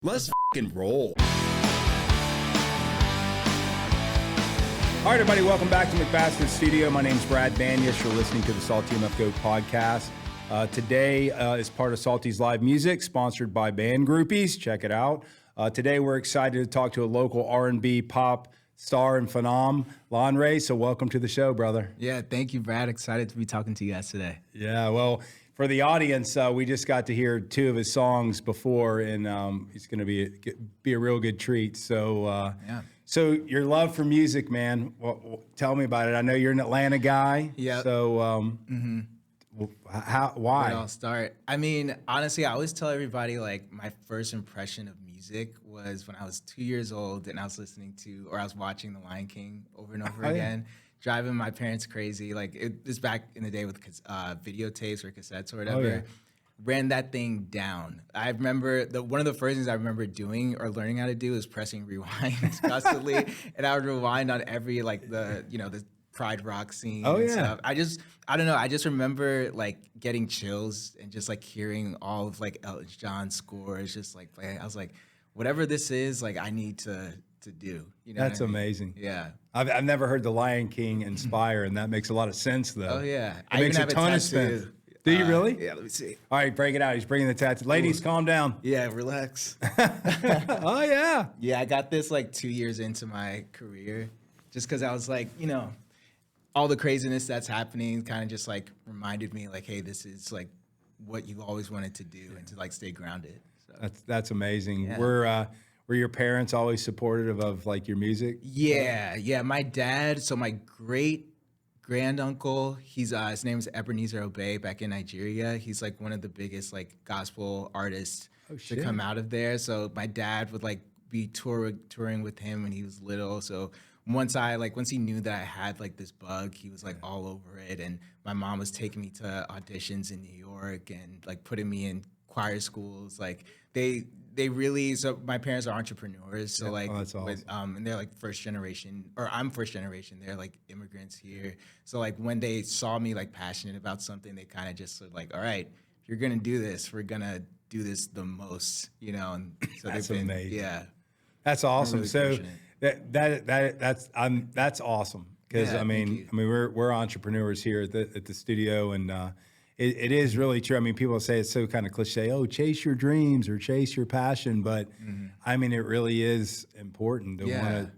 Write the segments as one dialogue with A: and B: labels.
A: Let's fucking roll.
B: All right, everybody, welcome back to McBastards Studio. My name's Brad Banyas. You're listening to the SaltyMF GOAT Podcast. Today is part of Salty's Live Music, sponsored by Band Groupies. Check it out. Today, we're excited to talk to a local R&B pop star and phenom, Lánre. So welcome to the show, brother.
C: Yeah, thank you, Brad. Excited to be talking to you guys today.
B: Yeah, well, for the audience, we just got to hear two of his songs before, and it's going to be a real good treat. So, So your love for music, man. Well, tell me about it. I know you're an Atlanta guy.
C: Yeah.
B: So, why?
C: Where I'll start. I mean, honestly, I always tell everybody like my first impression of music was when I was 2 years old and I was listening to, or I was watching The Lion King over and over again. Driving my parents crazy. Like it was back in the day with videotapes or cassettes or whatever.
B: Oh, yeah.
C: Ran that thing down. I remember one of the first things I remember doing or learning how to do is pressing rewind constantly, and I would rewind on every the Pride Rock scene.
B: Oh,
C: and
B: yeah.
C: stuff. I don't know. I just remember like getting chills and just like hearing all of like Elton John scores, just like playing. I was like, whatever this is, like I need to do. You know,
B: That's
C: what I mean?
B: amazing.
C: Yeah.
B: I've never heard The Lion King inspire, and that makes a lot of sense, though.
C: Oh yeah.
B: It makes a ton of sense. Do you really?
C: Yeah, let me see.
B: All right, break it out. He's bringing the tattoo. Ladies, calm down.
C: Yeah, relax.
B: Oh, yeah.
C: Yeah, I got this like 2 years into my career just because I was like, all the craziness that's happening kind of just like reminded me like, hey, this is like what you always wanted to do and to like stay grounded. So.
B: That's amazing.
C: Yeah.
B: Were your parents always supportive of like your music?
C: Yeah. My dad, so my great granduncle, his name is Ebenezer Obey back in Nigeria. He's like one of the biggest like gospel artists to come out of there. So my dad would like be touring with him when he was little. So once he knew that I had like this bug, he was like all over it. And my mom was taking me to auditions in New York and like putting me in choir schools. Like they really, so my parents are entrepreneurs. So like,
B: that's awesome.
C: and they're like first generation, or I'm first generation. They're like immigrants here. So like when they saw me like passionate about something, they kind of just were like, all right, if you're going to do this, we're going to do this the most, And so
B: That's
C: they've been,
B: amazing.
C: yeah.
B: That's awesome.
C: Really
B: So
C: fortunate.
B: that's awesome because
C: Yeah,
B: I mean we're entrepreneurs here at the studio, and it is really true. I mean, people say it's so kind of cliche. Oh, chase your dreams or chase your passion, but I mean, it really is important to want to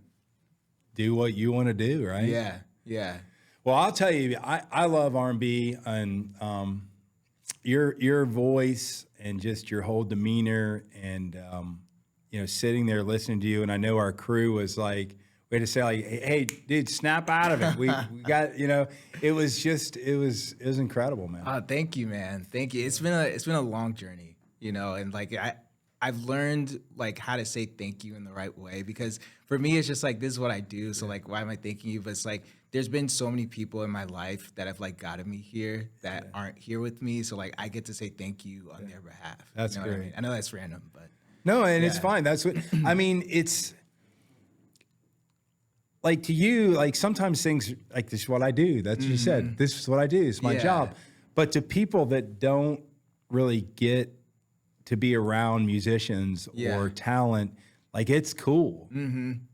B: do what you want to do, right?
C: Yeah.
B: Well, I'll tell you, I love R&B, and your voice and just your whole demeanor, and sitting there listening to you. And I know our crew was like, we had to say like, hey, dude, snap out of it. We got, it was incredible, man.
C: Thank you, man. Thank you. It's been a long journey, and like I've learned like how to say thank you in the right way, because for me it's just like this is what I do. So like, why am I thanking you? But it's like there's been so many people in my life that have like gotten me here that aren't here with me. So like I get to say thank you on their behalf.
B: That's
C: what
B: great.
C: I mean? I know that's random, but
B: no, and it's fine. That's what I mean. It's like to you, like sometimes things like this is what I do. That's what you said. This is what I do. It's my job. But to people that don't really get to be around musicians or talent, like it's cool.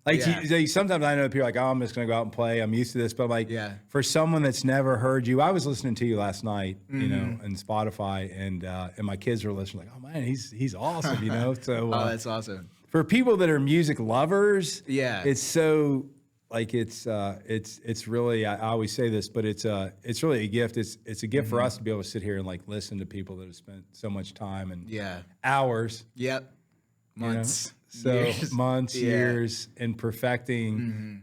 B: Like sometimes I know people are like, oh, I'm just gonna go out and play. I'm used to this. But I'm like, for someone that's never heard you, I was listening to you last night, on Spotify, and my kids were listening, like, oh man, he's awesome, So
C: oh, that's awesome.
B: For people that are music lovers,
C: it's
B: so like it's really, I always say this, but it's really a gift. It's a gift for us to be able to sit here and like listen to people that have spent so much time and hours.
C: Yep. Months.
B: So
C: years.
B: Months, years, and perfecting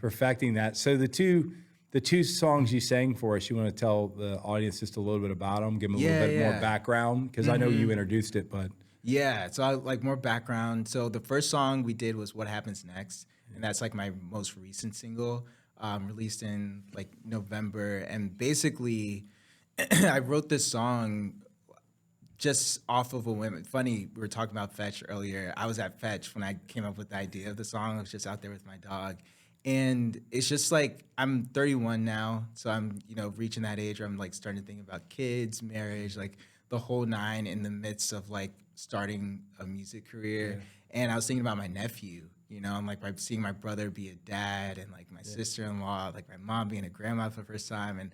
B: that. So the two songs you sang for us, you want to tell the audience just a little bit about them, give them a little bit more background, because I know you introduced it, but
C: so I like more background. So the first song we did was What Happens Next, and that's like my most recent single, released in like November. And basically, I wrote this song just off of a whim. Funny, we were talking about Fetch earlier. I was at Fetch when I came up with the idea of the song. I was just out there with my dog. And it's just like, I'm 31 now, so I'm, reaching that age where I'm like starting to think about kids, marriage, like the whole nine in the midst of like starting a music career. And I was thinking about my nephew, you know, and like seeing my brother be a dad and like my sister-in-law, like my mom being a grandma for the first time. And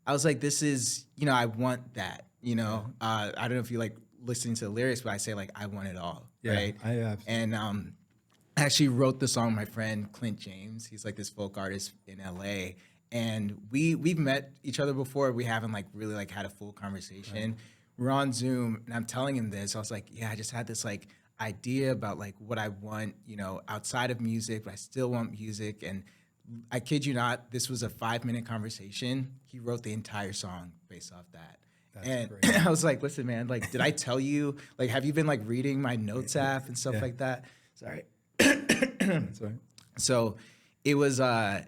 C: I was like, this is, you know, I want that, you know. I don't know if you like listening to the lyrics, but I say like, I want it all, right?
B: I have.
C: And I actually wrote the song with my friend Clint James. He's like this folk artist in LA. And we've met each other before. We haven't like really like had a full conversation. Right. We're on Zoom and I'm telling him this. I was like, yeah, I just had this like idea about like what I want, you know, outside of music, but I still want music. And I kid you not, this was a 5-minute conversation. He wrote the entire song based off that. That's and great. I was like, listen, man, like, did I tell you, like, have you been like reading my notes app and stuff like that? Sorry.
B: That's right.
C: So it was,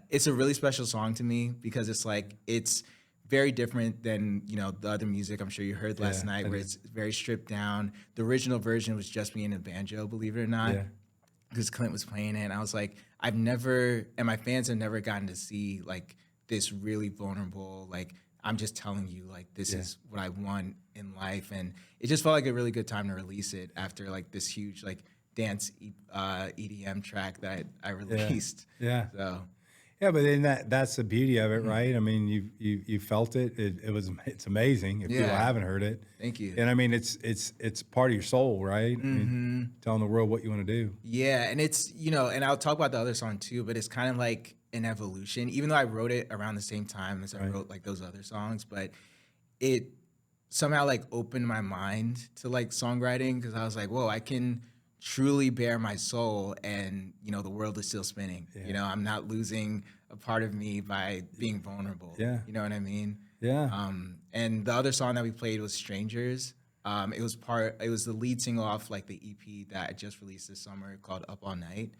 C: it's a really special song to me because it's like, it's very different than, you know, the other music I'm sure you heard last night where it's very stripped down. The original version was just me and a banjo, believe it or not, because Clint was playing it. And I was like, I've never, and my fans have never gotten to see like this really vulnerable, like, I'm just telling you, like, this is what I want in life. And it just felt like a really good time to release it after like this huge, like, dance EDM track that I released.
B: Yeah.
C: So.
B: Yeah, but then that's the beauty of it, right? I mean, you felt it. It's amazing if people haven't heard it.
C: Thank you.
B: And I mean, it's part of your soul, right? I mean, telling the world what you want to do.
C: Yeah, and it's, you know, and I'll talk about the other song too, but it's kind of like an evolution, even though I wrote it around the same time as I wrote like those other songs, but it somehow like opened my mind to like songwriting because I was like, whoa, I can truly bare my soul and, you know, the world is still spinning. You know, I'm not losing a part of me by being vulnerable. You know what I mean? And the other song that we played was Strangers. It was the lead single off like the EP that I just released this summer called Up All Night.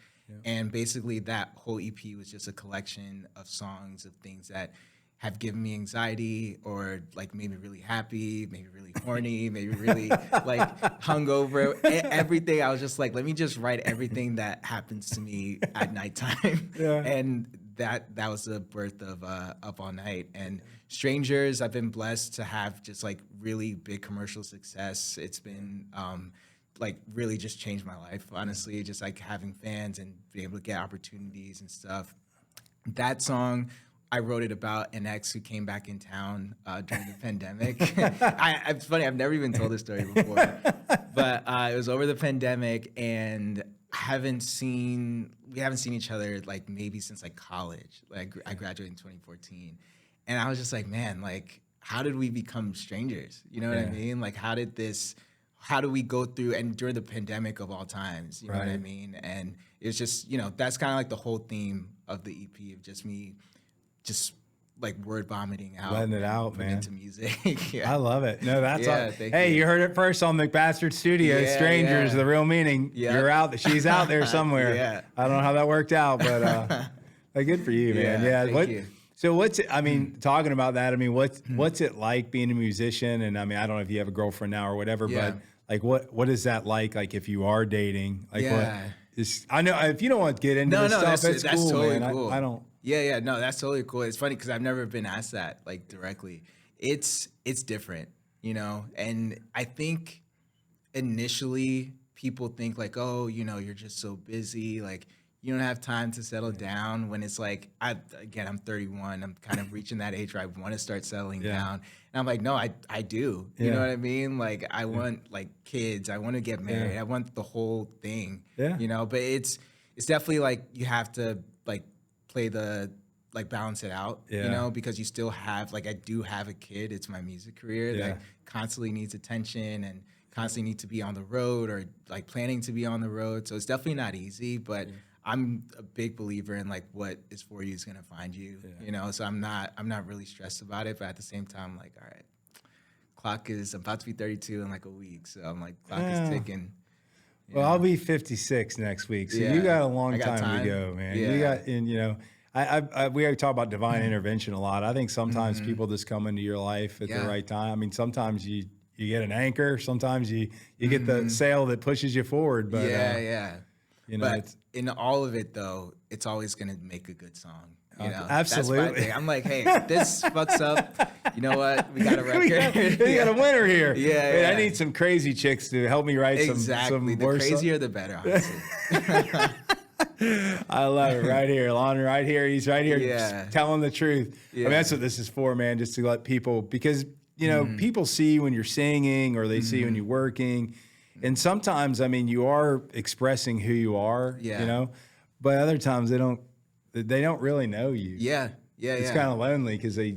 C: And basically that whole EP was just a collection of songs of things that have given me anxiety or like made me really happy, maybe really horny, maybe really like hungover, everything. I was just like, let me just write everything that happens to me at nighttime. And that was the birth of Up All Night. And Strangers, I've been blessed to have just like really big commercial success. It's been like really just changed my life, honestly, just like having fans and being able to get opportunities and stuff. That song, I wrote it about an ex who came back in town during the pandemic. It's funny, I've never even told this story before, but it was over the pandemic, and we haven't seen each other like maybe since like college. Like I graduated in 2014, and I was just like, man, like how did we become strangers? You know what I mean? Like how do we go through, and during the pandemic of all times, you know what I mean? And it's just, you know, that's kind of like the whole theme of the EP of just me just like word vomiting out.
B: Letting it out, man.
C: Into music.
B: I love it. No, that's hey, you heard it first on McBastards Studio. Strangers, the real meaning. You're out. She's out there somewhere. I don't know how that worked out, but good for you, man.
C: Thank you.
B: So what's it, I mean, talking about that, I mean, what's it like being a musician? And I mean, I don't know if you have a girlfriend now or whatever, but like, what is that like if you are dating? Like I know if you don't want to get into this stuff, that's cool, totally man. Cool. I don't.
C: No, that's totally cool. It's funny because I've never been asked that like directly. It's different, you know? And I think initially people think like, oh, you know, you're just so busy. Like you don't have time to settle down, when it's like, I'm 31. I'm kind of reaching that age where I want to start settling down. And I'm like, no, I do. You know what I mean? Like I want like kids. I want to get married. I want the whole thing, you know? But it's definitely like you have to like play the, like balance it out, you know, because you still have, like I do have a kid. It's my music career that constantly needs attention and constantly need to be on the road or like planning to be on the road. So it's definitely not easy, but I'm a big believer in like what is for you is gonna find you, you know. So I'm not really stressed about it, but at the same time, I'm like, all right, I'm about to be 32 in like a week, so I'm like, clock is ticking.
B: Well, I'll be 56 next week, so you got a long time to go, man. You got, and you know, we talk about divine intervention a lot. I think sometimes people just come into your life at the right time. I mean, sometimes you get an anchor, sometimes you get the sail that pushes you forward. But you know,
C: but in all of it, though, it's always going to make a good song. You know,
B: absolutely.
C: That's my thing. I'm like, hey, this fucks up. You know what? We got a record.
B: we got a winner here.
C: Yeah,
B: Man, I need some crazy chicks to help me write some
C: the
B: worse
C: crazier the better, honestly.
B: I love it. Right here, Lánre, right here. He's right here
C: Yeah.
B: telling the truth. I mean, that's what this is for, man, just to let people, because, you know, people see when you're singing or they see when you're working. And sometimes, I mean, you are expressing who you are, you know, but other times they don't really know you.
C: Yeah.
B: It's kind of lonely because they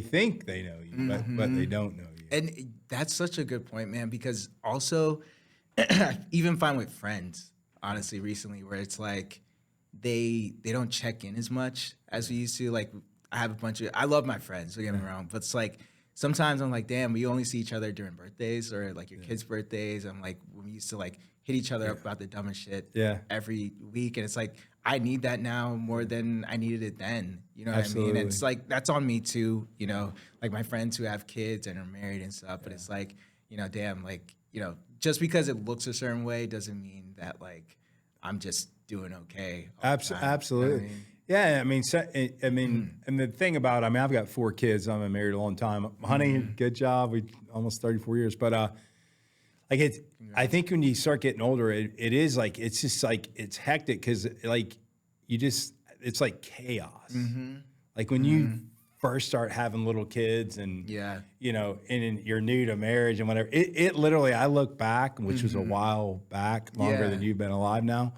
B: think they know you, but they don't know you.
C: And that's such a good point, man, because also I even find with friends, honestly, recently, where it's like they don't check in as much as we used to. Like, I love my friends, don't get me wrong, but it's like sometimes I'm like, damn, we only see each other during birthdays or like your kids' birthdays. I'm like, when we used to like hit each other up about the dumbest shit every week. And it's like, I need that now more than I needed it then. You know what I mean? And it's like, that's on me too, you know, like my friends who have kids and are married and stuff, but it's like, you know, damn, like, you know, just because it looks a certain way doesn't mean that like I'm just doing okay.
B: Absolutely.
C: You know what I mean?
B: Yeah, I mean, and the thing about, I mean, I've got 4 kids. I'm married a long time. Honey, good job. We almost 34 years, but like I think when you start getting older, it is like it's just like it's hectic because like it's like chaos. Like when you first start having little kids and you know, and you're new to marriage and whatever. It literally, I look back, which was a while back, longer than you've been alive now.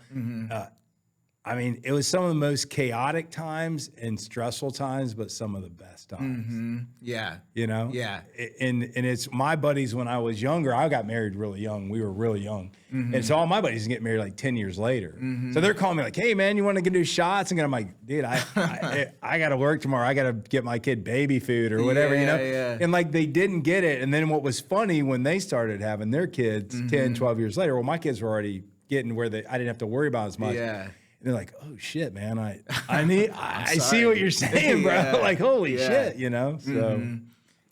B: I mean, it was some of the most chaotic times and stressful times, but some of the best times.
C: Yeah.
B: You know?
C: Yeah.
B: And it's my buddies when I was younger, I got married really young. We were really young. And so all my buddies get married like 10 years later. So they're calling me like, hey, man, you want to go do shots? And I'm like, dude, I got to work tomorrow. I got to get my kid baby food or whatever, you know? And like they didn't get it. And then what was funny when they started having their kids 10, 12 years later, well, my kids were already getting where I didn't have to worry about as much. And they're like, oh shit, man, I see what you're saying, bro. Like, holy shit, you know? So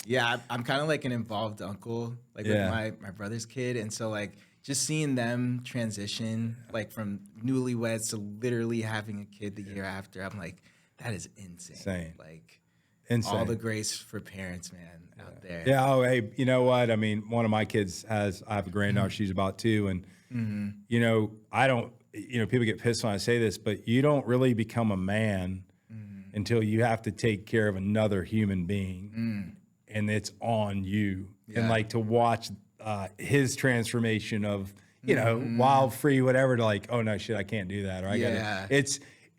C: yeah, I'm kind of like an involved uncle, like with my brother's kid. And so like just seeing them transition like from newlyweds to literally having a kid the year after, I'm like, that is insane. Like all the grace for parents, man, out there.
B: Yeah, oh, hey, you know what? I mean, one of my kids I have a granddaughter, she's about 2, and you know, you know, people get pissed when I say this, but you don't really become a man until you have to take care of another human being, and it's on you. And like to watch his transformation of, you know, wild, free, whatever, to like, oh no, shit, I can't do that, or I gotta.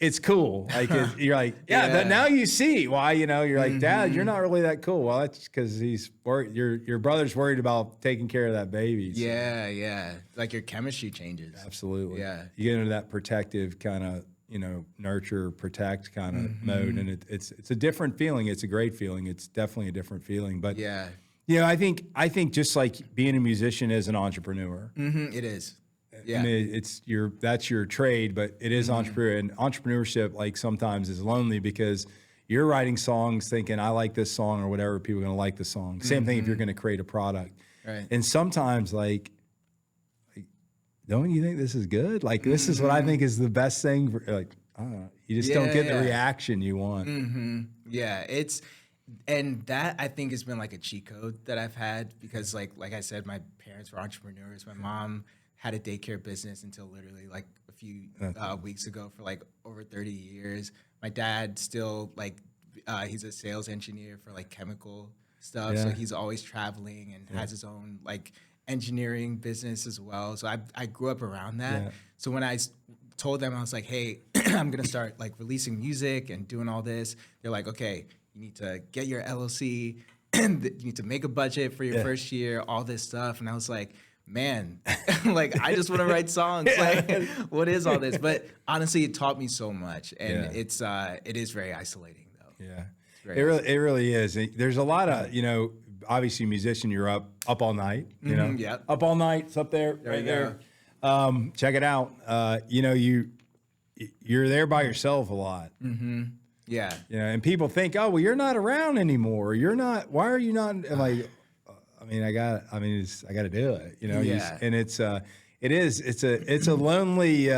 B: It's cool. Like you're like, but now you see why. You know, you're like, Dad, you're not really that cool. Well, that's because your brother's worried about taking care of that baby. So.
C: Yeah. Like your chemistry changes.
B: Absolutely.
C: Yeah.
B: You get into that protective kind of, you know, nurture, protect kind of mode, and it's a different feeling. It's a great feeling. It's definitely a different feeling. But you know, I think just like being a musician is an entrepreneur.
C: It is. Yeah.
B: I mean, that's your trade, but it is entrepreneur, and entrepreneurship like sometimes is lonely because you're writing songs thinking I like this song or whatever, people are going to like the song. Same thing if you're going to create a product.
C: Right.
B: And sometimes like don't you think this is good? Like this is what I think is the best thing for, like, I don't know. You just don't get the reaction you want.
C: Yeah, and that I think has been like a cheat code that I've had because like I said, my parents were entrepreneurs. My mom had a daycare business until literally like a few weeks ago for like over 30 years. My dad still like, he's a sales engineer for like chemical stuff. So he's always traveling and has his own like engineering business as well. So I grew up around that. So when I told them, I was like, hey, I'm going to start like releasing music and doing all this. They're like, okay, you need to get your LLC and you need to make a budget for your first year, all this stuff. And I was like, man, like I just want to write songs. Like, what is all this? But honestly, it taught me so much, and it is very isolating, though.
B: Yeah, it really is. There's a lot of, you know, obviously musician, you're up all night. You know, up all night. It's up there, right there. Check it out. You know, you're there by yourself a lot.
C: Yeah.
B: You know, and people think, oh, well, you're not around anymore. You're not. Why are you not? And like. I got to do it, you know. And it's a lonely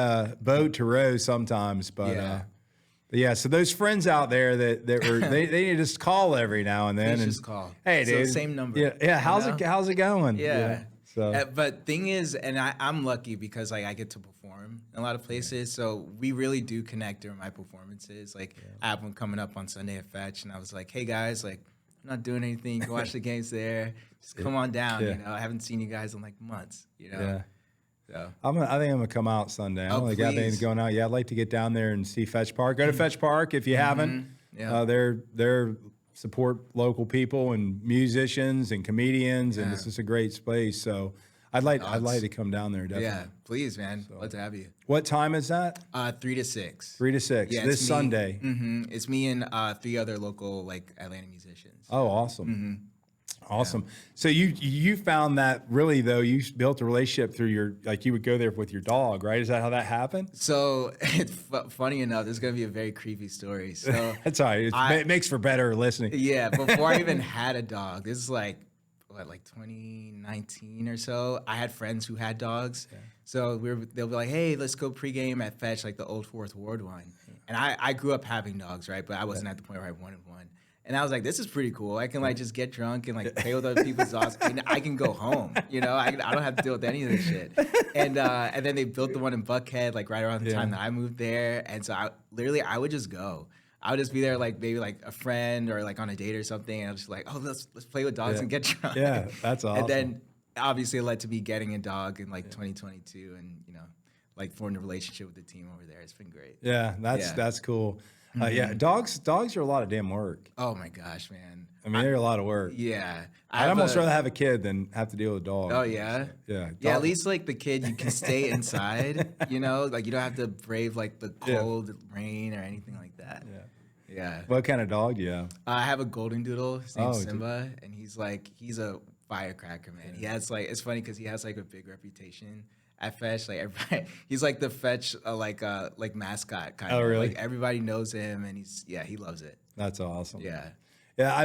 B: boat to row sometimes, but But yeah, so those friends out there that were they need to just call every now and then.
C: Please
B: And
C: just call.
B: Hey, dude.
C: So same number.
B: Yeah. How's it going?
C: Yeah.
B: So.
C: But thing is, and I'm lucky because like I get to perform in a lot of places, so we really do connect during my performances. Like I have one coming up on Sunday at Fetch, and I was like, hey guys, like I'm not doing anything. You can watch the games there. Just come on down. You know, I haven't seen you guys in like months. You know.
B: Yeah.
C: So.
B: I think I'm gonna come out Sunday. I don't think got anything going out. Yeah, I'd like to get down there and see Fetch Park. Go to Fetch Park if you haven't.
C: Yeah.
B: They're support local people and musicians and comedians, and this is a great space. So I'd like to come down there. Definitely.
C: Yeah, please, man. Love to have you.
B: What time is that?
C: 3 to 6.
B: 3 to 6.
C: Yeah,
B: this Sunday.
C: It's me and 3 other local like Atlanta musicians.
B: Oh, awesome. Awesome. So you found that really though you built a relationship through your you would go there with your dog, right? Is that how that happened?
C: So it's funny enough. This is gonna be a very creepy story. So
B: that's all right. It makes for better listening.
C: Yeah. Before I even had a dog, this is like 2019 or so. I had friends who had dogs, so they'll be like, hey, let's go pregame at Fetch, like the old Fourth Ward one. And I grew up having dogs, right? But I wasn't at the point where I wanted one. And I was like, this is pretty cool. I can like just get drunk and like play with other people's dogs, and I can go home. You know, I don't have to deal with any of this shit. And then they built the one in Buckhead like right around the time that I moved there. And so I would just go. I would just be there like maybe like a friend or like on a date or something. And I was just like, oh, let's play with dogs and get drunk.
B: Yeah, that's awesome.
C: And then obviously it led to me getting a dog in like 2022, and like forming a relationship with the team over there. It's been great.
B: Yeah, that's cool. Yeah, dogs are a lot of damn work.
C: Oh my gosh, man.
B: I mean, they're a lot of work.
C: Yeah.
B: I'd almost rather have a kid than have to deal with a dog.
C: Oh, yeah?
B: Yeah.
C: Yeah, at least like the kid, you can stay inside, like you don't have to brave like the cold rain or anything like that. Yeah.
B: What kind of dog do you have?
C: I have a golden doodle. His name's Simba, and he's a firecracker, man. He has like, it's funny because he has like a big reputation at Fetch. Like everybody, he's like the Fetch like mascot kind of.
B: Oh, really?
C: Like everybody knows him, and he loves it.
B: That's awesome.
C: Yeah.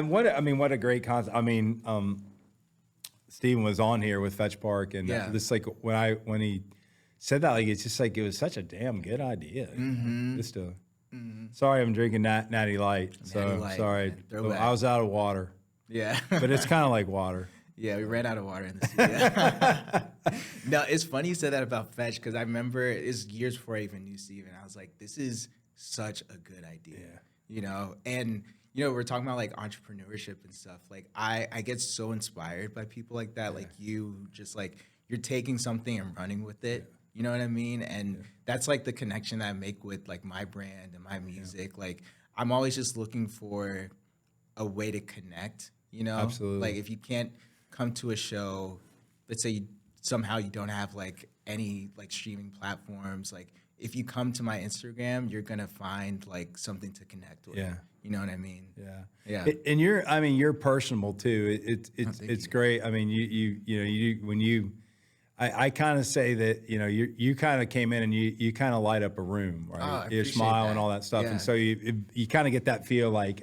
B: What a great concept. I mean, Steven was on here with Fetch Park, and this like when he said that, like it's just like it was such a damn good idea. Just to. Sorry, I'm drinking Natty Light. Sorry, I was out of water.
C: Yeah,
B: but it's kind of like water.
C: Yeah, we ran out of water in the studio. No, it's funny you said that about Fetch, because I remember it's years before I even knew Steven. I was like, this is such a good idea, And we're talking about like entrepreneurship and stuff. Like I get so inspired by people like that, like you, just like you're taking something and running with it. You know what I mean? And that's like the connection that I make with like my brand and my music. Like I'm always just looking for a way to connect,
B: Absolutely.
C: Like if you can't come to a show, let's say somehow you don't have like any like streaming platforms, like if you come to my Instagram, you're gonna find like something to connect with.
B: Yeah.
C: You know what I mean?
B: Yeah. And you're personable too. It's great. I mean, I kind of say that, you kind of came in and you kind of light up a room, right? Your smile and all that stuff.
C: Yeah.
B: And so you kind of get that feel like,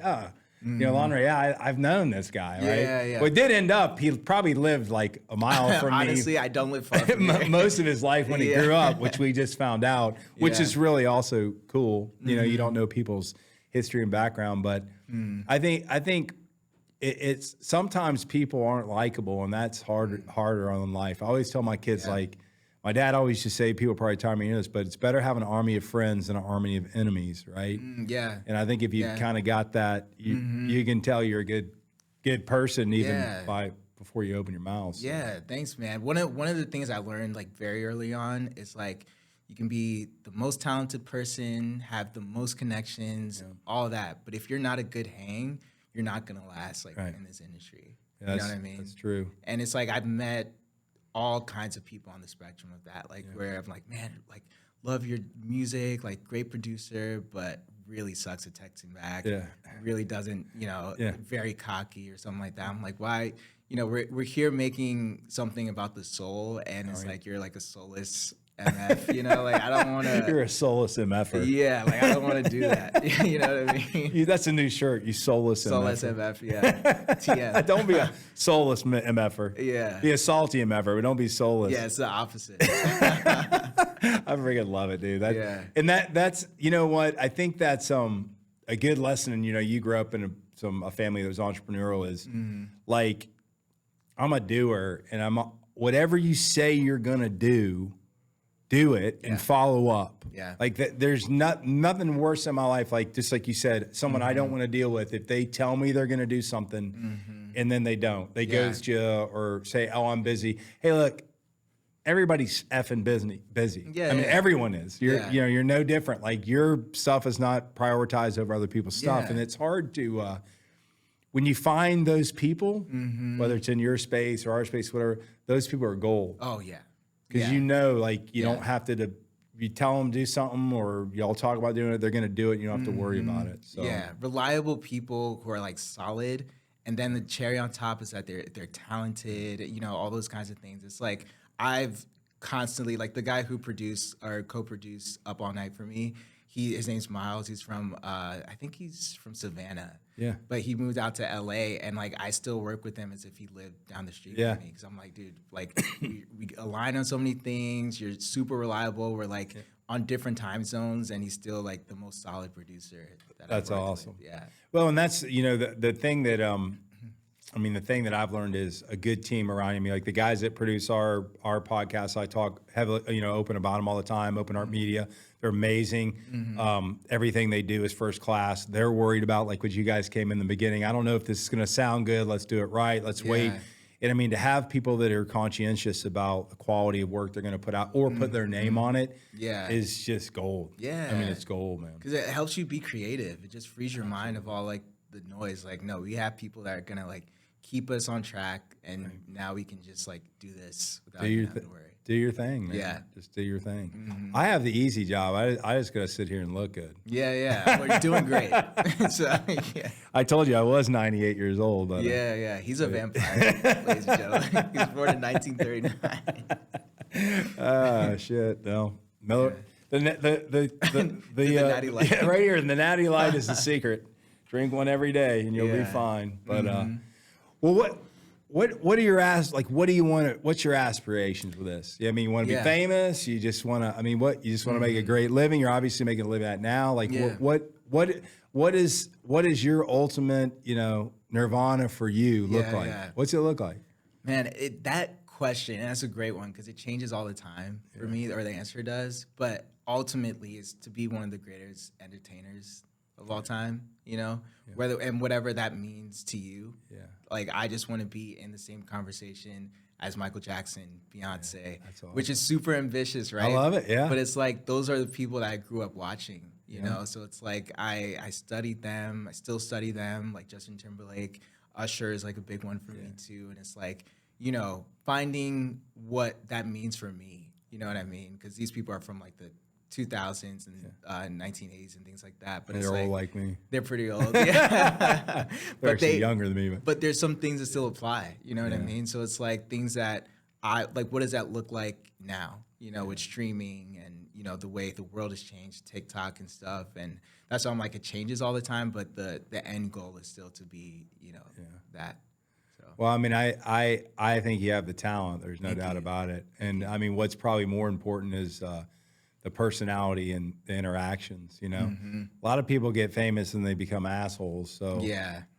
B: Lánre, I've known this guy, right?
C: Yeah.
B: Well, it did end up, he probably lived like a mile from me.
C: Honestly, I don't live far from here.
B: Most of his life when he grew up, which we just found out, which is really also cool. You don't know people's history and background, but I think it's sometimes people aren't likable, and that's harder on life. I always tell my kids, like my dad always used to say, people probably tired of me of this, but it's better having an army of friends than an army of enemies, right?
C: Yeah.
B: And I think if you kind of got that, you can tell you're a good person even before you open your mouth. So.
C: Yeah, thanks, man. One of the things I learned like very early on is like you can be the most talented person, have the most connections, all that, but if you're not a good hang, you're not gonna last like in this industry.
B: Yeah,
C: you know what I mean?
B: That's true.
C: And it's like I've met all kinds of people on the spectrum of that, like where I'm like, man, like love your music, like great producer, but really sucks at texting back.
B: Yeah.
C: Really doesn't, very cocky or something like that. I'm like, why? We're here making something about the soul, and it's like you're like a soulless MF, like I don't want to.
B: You're a soulless MFer.
C: Yeah, like I don't want to do that. You know what I mean?
B: That's a new shirt. You soulless
C: MF, yeah. TM.
B: Don't be a soulless MFer.
C: Yeah.
B: Be a salty MFer, but don't be soulless.
C: Yeah, it's the opposite.
B: I freaking love it, dude. And that's, you know what? I think that's a good lesson. And, you know, you grew up in a family that was entrepreneurial is like, I'm a doer and whatever you say you're going to do it and follow up.
C: Yeah.
B: Like there's nothing worse in my life. Like, just like you said, someone I don't want to deal with, if they tell me they're going to do something and then they don't, they ghost you or say, oh, I'm busy. Hey, look, everybody's effing busy.
C: Yeah,
B: I mean, everyone is. You're no different. Like your stuff is not prioritized over other people's stuff. And it's hard to, when you find those people, whether it's in your space or our space, whatever, those people are gold.
C: Oh, yeah.
B: Because you know, like, you don't have to, you tell them to do something or y'all talk about doing it, they're going to do it. And you don't have to worry about it. So.
C: Yeah. Reliable people who are like solid. And then the cherry on top is that they're talented, you know, all those kinds of things. It's like I've constantly, like the guy who produced or co-produced Up All Night for me, his name's Miles. He's from, I think he's from Savannah.
B: Yeah.
C: But he moved out to LA and like I still work with him as if he lived down the street from me. Cause I'm like, dude, like we align on so many things. You're super reliable. We're like on different time zones and he's still like the most solid producer
B: that's awesome.
C: With. Yeah.
B: Well, and that's, you know, the thing that, I mean, the thing that I've learned is a good team around me. Like the guys that produce our podcast, I talk heavily, you know, open about them all the time, Open Art Media. They're amazing. Everything they do is first class. They're worried about, like, what you guys came in the beginning. I don't know if this is going to sound good. Let's do it right. Let's wait. And I mean, to have people that are conscientious about the quality of work they're going to put out or put their name on it is just gold.
C: Yeah.
B: I mean, it's gold, man.
C: Because it helps you be creative. It just frees your mind of all, like, the noise. Like, no, we have people that are going to, like, keep us on track, and now we can just, like, do this without having to worry.
B: Do your thing, man.
C: Yeah.
B: Just do your thing. I have the easy job. I just got to sit here and look good.
C: Yeah. We're doing great. So,
B: I told you I was 98 years old. But,
C: yeah. He's a vampire, ladies and gentlemen. He was born in 1939.
B: Shit. No. The
C: natty light.
B: Yeah, right here, the natty light is the secret. Drink one every day and you'll be fine. But well, what are your what do you want to, what's your aspirations with this? Yeah, I mean, you want to be famous? You just want to, I mean, you just want to make a great living? You're obviously making a living at now. Like what is your ultimate, you know, nirvana for you look like? What's it look like?
C: Man, that question, and that's a great one because it changes all the time for me, or the answer does. But ultimately, is to be one of the greatest entertainers of all time, you know, whatever that means to you. Yeah. Like, I just want to be in the same conversation as Michael Jackson, Beyonce, awesome. Which is super ambitious, right?
B: I love it. Yeah.
C: But it's like, those are the people that I grew up watching, you know? So it's like, I studied them. I still study them, like Justin Timberlake. Usher is like a big one for me too. And it's like, you know, finding what that means for me, you know what I mean? Because these people are from like the 2000s and 1980s and things like that. But
B: they're all like me.
C: They're pretty old. Yeah.
B: They're actually younger than me.
C: But there's some things that still apply. You know what I mean? So it's like things that like, what does that look like now? You know, with streaming and, you know, the way the world has changed, TikTok and stuff. And that's why I'm like, it changes all the time. But the end goal is still to be, you know, that. So.
B: Well, I mean, I think you have the talent. There's no doubt about it. And I mean, what's probably more important is the personality and the interactions, you know. A lot of people get famous and they become assholes. So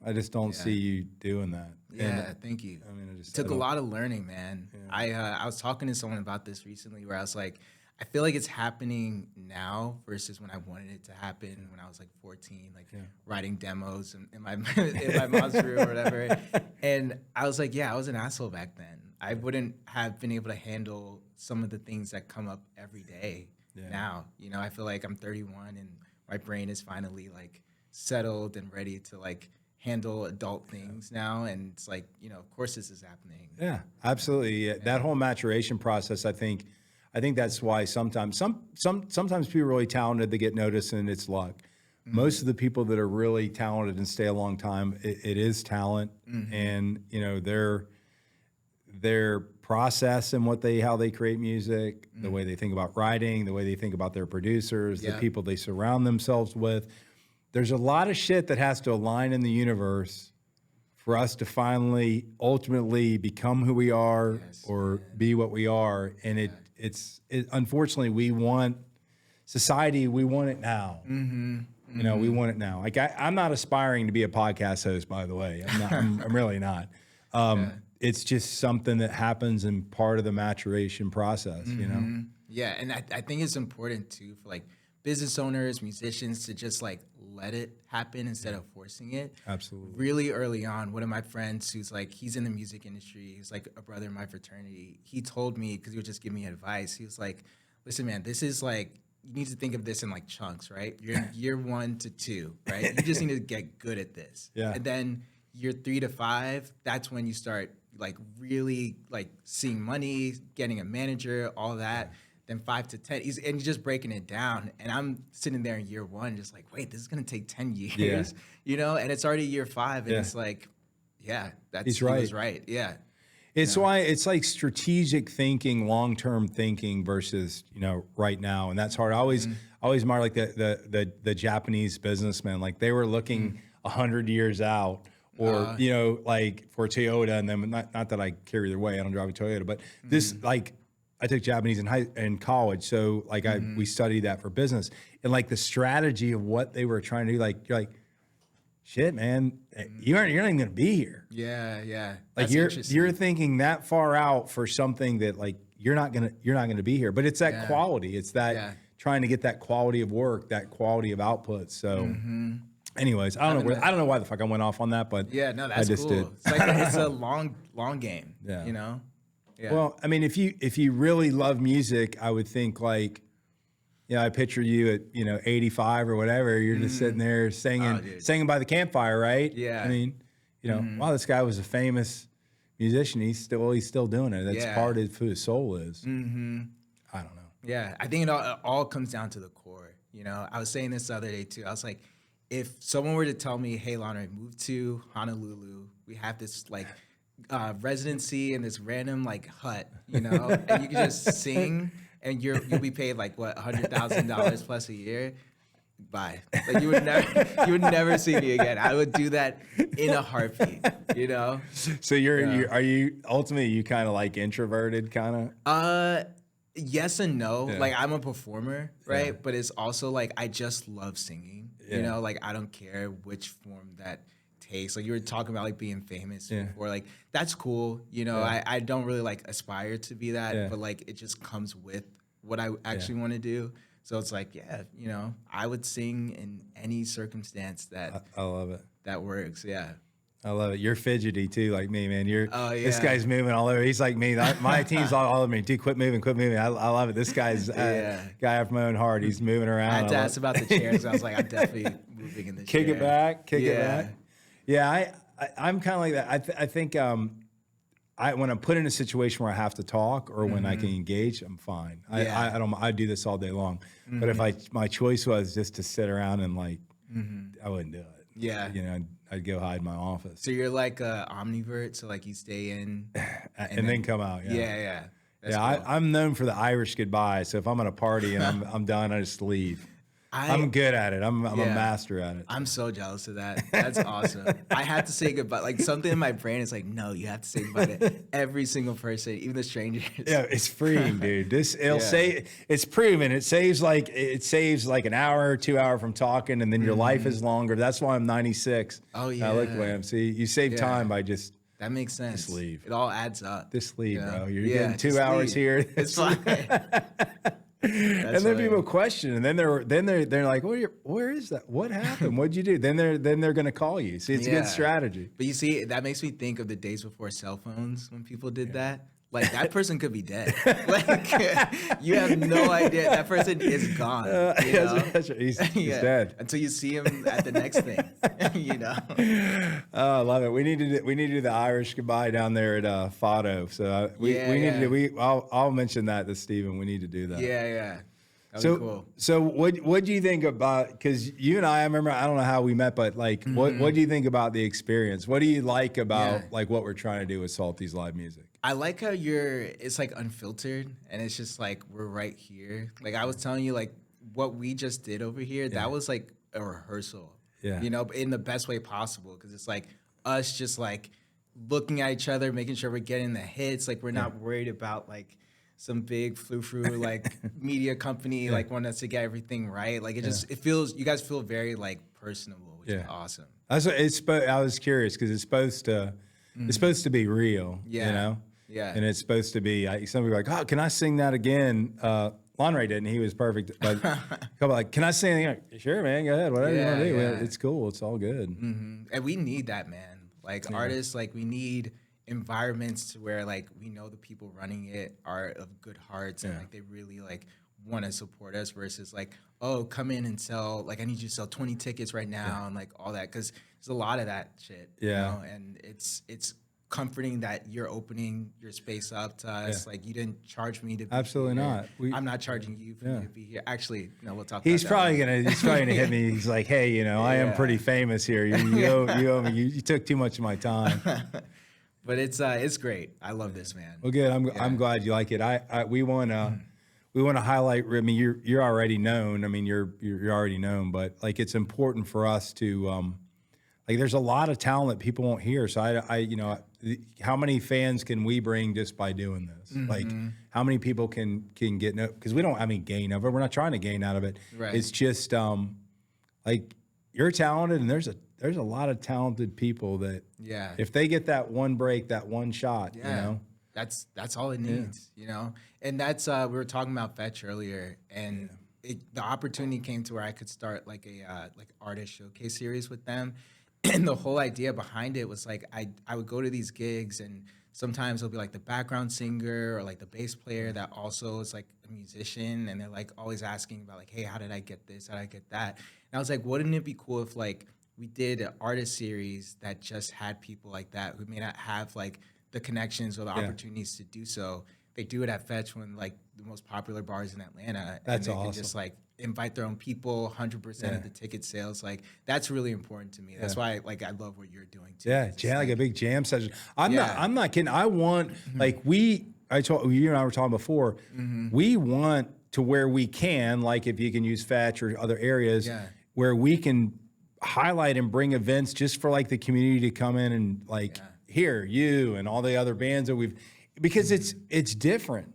B: I just don't see you doing that.
C: Yeah, thank you. I mean, it took a lot of learning, man. I was talking to someone about this recently where I was like, I feel like it's happening now versus when I wanted it to happen when I was like 14, like writing demos in my mom's room or whatever. And I was like, I was an asshole back then. I wouldn't have been able to handle some of the things that come up every day. Now, you know, I feel like I'm 31 and my brain is finally like settled and ready to like handle adult things now. And it's like, you know, of course this is happening.
B: Yeah, absolutely. Yeah. That whole maturation process, I think that's why sometimes sometimes people are really talented, they get noticed and it's luck. Most of the people that are really talented and stay a long time, it is talent. And, you know, their process and how they create music, the way they think about writing, the way they think about their producers, the people they surround themselves with. There's a lot of shit that has to align in the universe for us to finally, ultimately become who we are or be what we are. And unfortunately we want society. We want it now. You know, we want it now. Like I'm not aspiring to be a podcast host, by the way. I'm really not. It's just something that happens in part of the maturation process, you know?
C: Yeah, and I think it's important too for like business owners, musicians to just like let it happen instead of forcing it.
B: Absolutely.
C: Really early on, one of my friends who's like, he's in the music industry, he's like a brother in my fraternity. He told me, because he would just give me advice, he was like, listen, man, this is like, you need to think of this in like chunks, right? You're in year 1 to 2, right? You just need to get good at this.
B: Yeah.
C: And then year 3 to 5, that's when you start like really like seeing money, getting a manager, all that. Then 5 to 10, he's just breaking it down. And I'm sitting there in year 1, just like, wait, this is gonna take 10 years, you know? And it's already year 5, and it's like, yeah, he was right. Yeah.
B: It's why it's like strategic thinking, long-term thinking versus, you know, right now. And that's hard. I always admire like the Japanese businessmen, like they were looking 100 years out, or, you know, like for Toyota, and then not that I carry their way, I don't drive a Toyota, but this, like, I took Japanese in college. So like we studied that for business, and like the strategy of what they were trying to do, like, you're like, shit, man, you're not even gonna be here.
C: Yeah, yeah.
B: Like you're thinking that far out for something that like you're not gonna be here. But it's that quality. It's that trying to get that quality of work, that quality of output. So, anyways, I don't know why the fuck I went off on that, but
C: yeah, no, that's cool. Did. It's like it's a long game. Yeah, you know. Yeah.
B: Well, I mean, if you really love music, I would think like, you know, I picture you at, you know, 85 or whatever. You're just sitting there singing by the campfire, right?
C: Yeah.
B: I mean, you know, wow, this guy was a famous musician. He's still doing it. That's part of who his soul is. I don't know.
C: Yeah, I think it all comes down to the core. You know, I was saying this the other day too. I was like, if someone were to tell me, hey, Lánre, move to Honolulu, we have this like residency in this random like hut, you know, and you can just sing. And you'll be paid like what, $100,000 plus a year. Bye. Like you would never see me again. I would do that in a heartbeat. You know.
B: So are you ultimately kind of like introverted kind
C: of? Yes and no. Yeah. Like I'm a performer, right? Yeah. But it's also like I just love singing. Yeah. You know, like I don't care which form that takes. Like you were talking about like being famous before, like that's cool, you know. I don't really like aspire to be that, but like it just comes with what I actually want to do. So it's like, you know, I would sing in any circumstance that
B: I love it.
C: That works. Yeah.
B: I love it. You're fidgety too, like me, man. This guy's moving all over. He's like me. My team's all over me. Dude, quit moving. I love it. This guy's guy after my own heart. He's moving around.
C: I had to ask about the chairs. I was like, I'm definitely moving in the chair.
B: Kick it back. Yeah, I'm kind of like that. I think when I'm put in a situation where I have to talk or when I can engage, I'm fine. I do this all day long. But if my choice was just to sit around and like, I wouldn't do it.
C: Yeah,
B: you know, I'd go hide in my office.
C: So you're like a omnivert, so like you stay in
B: and then come out.
C: Yeah.
B: That's cool. I'm known for the Irish goodbye. So if I'm at a party and I'm done, I just leave. I'm good at it. I'm a master at it.
C: I'm so jealous of that. That's awesome. I have to say goodbye. Like something in my brain is like, no, you have to say goodbye to every single person, even the strangers.
B: Yeah, it's freeing, dude. It's proven. It saves like an hour or 2 hours from talking, and then your life is longer. That's why I'm 96.
C: Oh yeah.
B: I look the way I'm. See, you save time by just.
C: That makes sense.
B: Just leave.
C: It all adds up.
B: Just leave, bro. You're getting 2 hours here.
C: It's fine.
B: And then people question, and then they're like, where is that? What happened? What'd you do? Then they're gonna call you. See, it's a good strategy.
C: But you see, that makes me think of the days before cell phones when people did that. Like that person could be dead. Like you have no idea. That person is gone. You know?
B: That's right. He's dead
C: until you see him at the next thing. You know.
B: Oh, I love it. We need to do the Irish goodbye down there at Fado. So we need to do. I'll mention that to Stephen. We need to do that.
C: Yeah.
B: Cool. So what do you think about? Because you and I remember, I don't know how we met, but like, what do you think about the experience? What do you like about like what we're trying to do with Salty's live music?
C: I like how it's like unfiltered, and it's just like we're right here. Like I was telling you, like what we just did over here, that was like a rehearsal. Yeah. You know, in the best way possible, because it's like us just like looking at each other, making sure we're getting the hits. Like we're not worried about like some big frou-frou like media company like want us to get everything right. Like it feels, you guys feel very like personable, which is awesome.
B: That's what I was curious because it's supposed to be real, you know?
C: Yeah.
B: And it's supposed to be, some people are like, oh, can I sing that again? Lánre didn't, he was perfect. But a couple like, can I sing? Like, sure, man, go ahead, whatever you want to do.
C: Yeah.
B: It's cool, it's all good.
C: And we need that, man. Like artists, like we need environments to where like we know the people running it are of good hearts and like they really like want to support us versus like, oh, come in and sell, like I need you to sell 20 tickets right now and like all that, because there's a lot of that shit. You know? And it's comforting that you're opening your space up to us. Like you didn't charge me to be
B: Absolutely
C: here.
B: not.
C: I'm not charging you for me to be here. Actually, no, we'll talk
B: He's
C: about
B: probably
C: that.
B: he's probably gonna hit me. He's like, hey, you know, I am pretty famous here. You owe me. You took too much of my time.
C: But it's great. I love this, man.
B: Well, good. I'm glad you like it. We want to highlight. I mean, you're already known. I mean, you're already known. But like, it's important for us to like. There's a lot of talent that people won't hear. So how many fans can we bring just by doing this? Like, how many people can get no? Because we don't. Gain of it. We're not trying to gain out of it.
C: Right.
B: It's just like you're talented, and there's a lot of talented people that if they get that one break, that one shot, you know,
C: that's all it needs, you know. And that's we were talking about Fetch earlier, and the opportunity came to where I could start like a like artist showcase series with them. And the whole idea behind it was like I would go to these gigs and sometimes it'll be like the background singer or like the bass player that also is like a musician, and they're like always asking about like, hey, how did I get this? How did I get that? And I was like, wouldn't it be cool if like we did an artist series that just had people like that who may not have like the connections or the opportunities to do so. They do it at Fetch, one like the most popular bars in Atlanta.
B: That's
C: and they
B: awesome.
C: can just like invite their own people, 100% of the ticket sales. Like that's really important to me. That's why like I love what you're doing too.
B: Yeah, like a big jam session. I'm not kidding. I want like you and I were talking before. We want to where we can, like if you can use Fetch or other areas where we can highlight and bring events just for like the community to come in and like hear you and all the other bands that because it's different.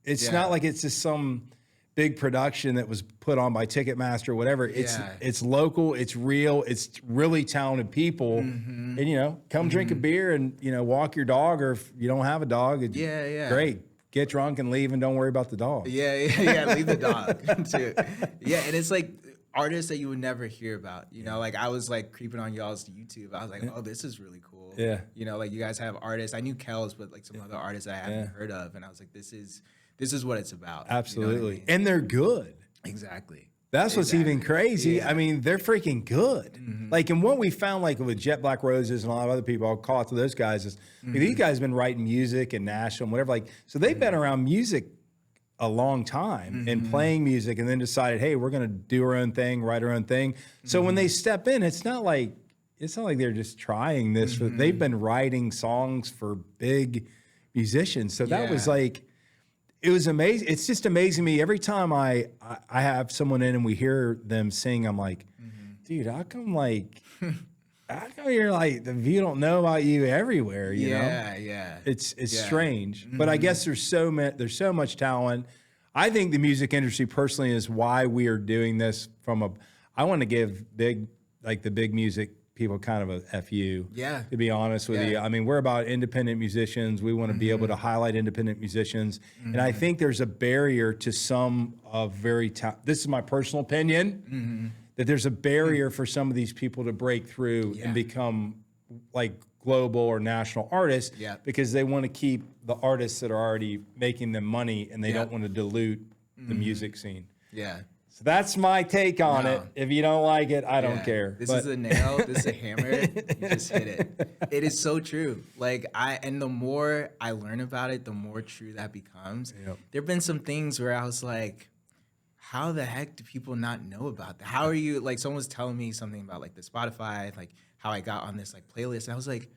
B: It's not like it's just some big production that was put on by Ticketmaster or whatever. It's local, it's real, it's really talented people. And you know, come drink a beer and you know, walk your dog, or if you don't have a dog, great. Get drunk and leave and don't worry about the dog.
C: Leave the dog too. And it's like artists that you would never hear about, you know, like I was like creeping on y'all's YouTube. I was like, oh, this is really cool. You know, like you guys have artists. I knew Kel's, but like some other artists that I haven't heard of. And I was like, this is what it's about.
B: Absolutely.
C: You know what I mean?
B: And they're good.
C: Exactly.
B: That's what's even crazy. I mean, they're freaking good. Like, and what we found, like with Jet Black Roses and a lot of other people, I'll call it to those guys, is these guys have been writing music and Nashville and whatever. Like, so they've been around music a long time and playing music, and then decided, hey, we're going to do our own thing, write our own thing. So when they step in, it's not like they're just trying this. They've been writing songs for big musicians. So that was like, it was amazing. It's just amazing to me every time I have someone in and we hear them sing. I'm like, dude, how come you're like the view don't know about you everywhere? You know? It's strange, but I guess there's so much talent. I think the music industry personally is why we are doing this. I want to give the big music people kind of a FU. To be honest with you, I mean, we're about independent musicians. We want to be able to highlight independent musicians, and I think there's a barrier to some of this is my personal opinion. That there's a barrier for some of these people to break through and become like global or national artists because they want to keep the artists that are already making them money, and they don't want to dilute the music scene. So that's my take on it. If you don't like it, I don't care.
C: This is a nail. This is a hammer. You just hit it. It is so true. Like and the more I learn about it, the more true that becomes. There've been some things where I was like, how the heck do people not know about that? How are you, like someone was telling me something about like the Spotify, like how I got on this like playlist. And I was like,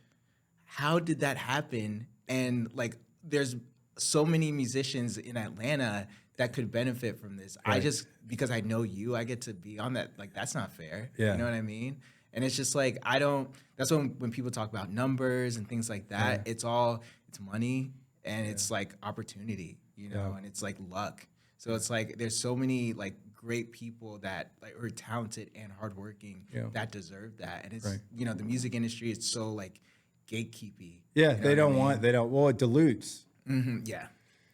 C: how did that happen? And like, there's so many musicians in Atlanta that could benefit from this. I just, because I know you, I get to be on that. Like, that's not fair. You know what I mean? And it's just like, that's when people talk about numbers and things like that, it's money and it's like opportunity. you know, and it's like luck. So it's like there's so many like great people that like are talented and hardworking that deserve that. And it's you know, the music industry is so like gatekeepy.
B: Yeah,
C: you know
B: they don't well, it dilutes.
C: Yeah.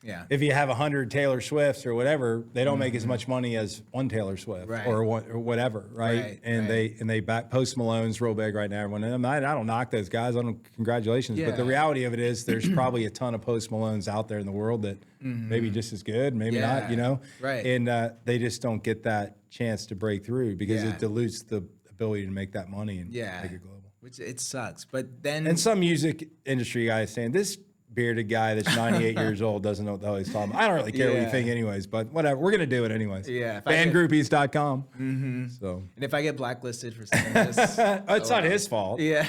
C: Yeah.
B: If you have 100 Taylor Swifts or whatever, they don't make as much money as one Taylor Swift or whatever, right? And they back Post Malone's real big right now. Everyone, and I don't knock those guys. Congratulations. But the reality of it is, there's probably a ton of Post Malones out there in the world that maybe just as good, maybe not, you know?
C: Right.
B: And they just don't get that chance to break through because it dilutes the ability to make that money and make it global.
C: Which it sucks. But then,
B: and some music industry guys saying this bearded guy that's 98 years old doesn't know what the hell he's talking about. I don't really care what you think anyways, but whatever. We're going to do it anyways.
C: Yeah.
B: Bandgroupies.com. So.
C: And if I get blacklisted for saying this.
B: It's not his fault.
C: Yeah.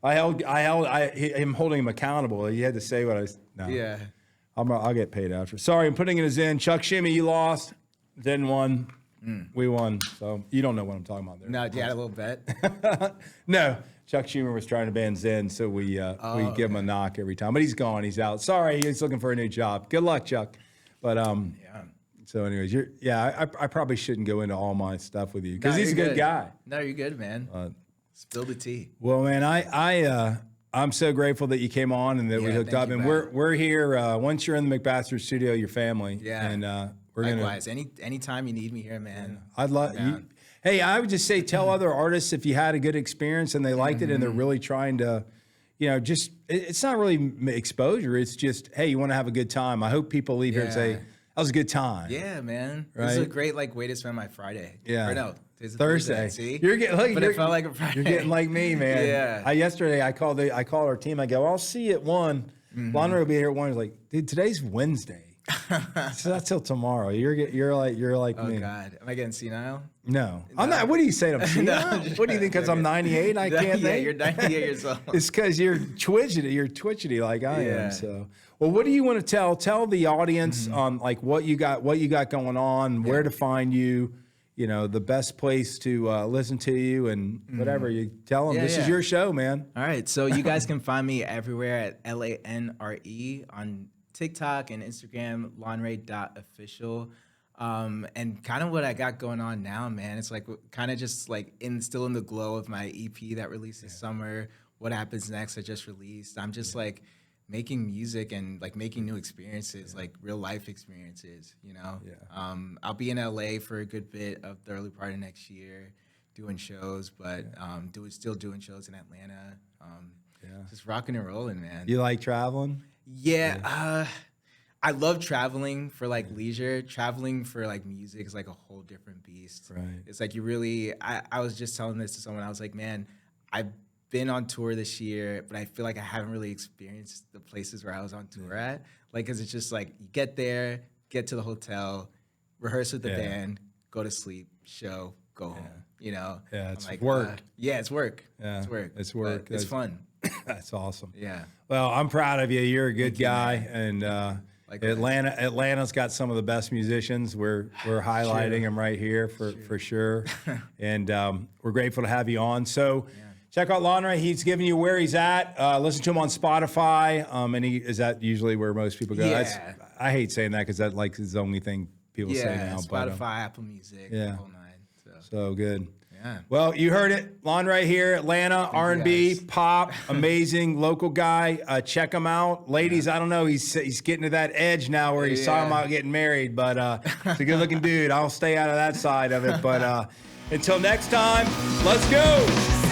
B: I'm holding him accountable. He had to say what
C: Yeah.
B: I'll get paid after. Sorry, I'm putting it as in. Chuck Shimmy, you lost. Zen won. We won. So you don't know what I'm talking about there.
C: No, you had a little bet?
B: No. Chuck Schumer was trying to ban Zen, so we give him a knock every time. But he's gone. He's out. Sorry, he's looking for a new job. Good luck, Chuck. But so anyways, I probably shouldn't go into all my stuff with you because he's a good guy.
C: No, you're good, man. Spill the tea.
B: Well, man, I'm so grateful that you came on and that we hooked up. And we're here. Once you're in the McBastards Studio, your family.
C: Yeah.
B: And we're
C: likewise. Anytime you need me here, man.
B: I'd love you. Hey, I would just say tell other artists if you had a good experience and they liked it and they're really trying to, you know, just it's not really exposure. It's just, hey, you want to have a good time. I hope people leave here and say, that was a good time.
C: Yeah, man. Right? This is a great way to spend my Friday.
B: Yeah.
C: Or no,
B: Thursday.
C: See?
B: You're getting
C: it felt like a Friday.
B: You're getting like me, man.
C: Yeah.
B: Yesterday I called our team. I go, I'll see you at 1. Lánre will be here at 1. He's like, dude, today's Wednesday. So that's till tomorrow. You're like me.
C: Oh God, am I getting senile?
B: No, I'm not. What do you say? I'm senile. What do you think? Because I'm 98, I can't.
C: Yeah, you're 98 years old.
B: It's because you're twitchity. You're twitchity like I am. So, well, what do you want to tell the audience on like what you got going on, where to find you? You know, the best place to listen to you and whatever you tell them. This is your show, man.
C: All right, so you guys can find me everywhere at LANRE on TikTok and Instagram, Lánre.official. And kind of what I got going on now, man, it's like kind of just like still in the glow of my EP that released this summer. What Happens Next I just released. I'm just like making music and like making new experiences, like real life experiences, you know? I'll be in LA for a good bit of the early part of next year doing shows, but still doing shows in Atlanta. Just rocking and rolling, man.
B: You like traveling?
C: Yeah, I love traveling for like leisure. Traveling for like music is like a whole different beast.
B: Right.
C: It's like you really. I was just telling this to someone. I was like, man, I've been on tour this year, but I feel like I haven't really experienced the places where I was on tour at. Like, cause it's just like you get there, get to the hotel, rehearse with the band, go to sleep, show, go home. You know.
B: Yeah, it's
C: like,
B: work.
C: It's work.
B: Yeah,
C: it's work.
B: It's work.
C: It's fun.
B: That's awesome.
C: Yeah.
B: Well, I'm proud of you. You're a good guy, and Atlanta's got some of the best musicians. We're highlighting them right here for sure, and we're grateful to have you on. So check out Lánre. He's giving you where he's at. Listen to him on Spotify. And is that usually where most people go?
C: Yeah.
B: I hate saying that because that like is the only thing people say now.
C: Spotify, Apple Music, the whole nine.
B: So good.
C: Yeah.
B: Well, you heard it. Lánre here, Atlanta, R&B, pop, amazing local guy. Check him out. Ladies, I don't know. He's getting to that edge now where he's talking about getting married, but he's a good-looking dude. I'll stay out of that side of it. But until next time, let's go.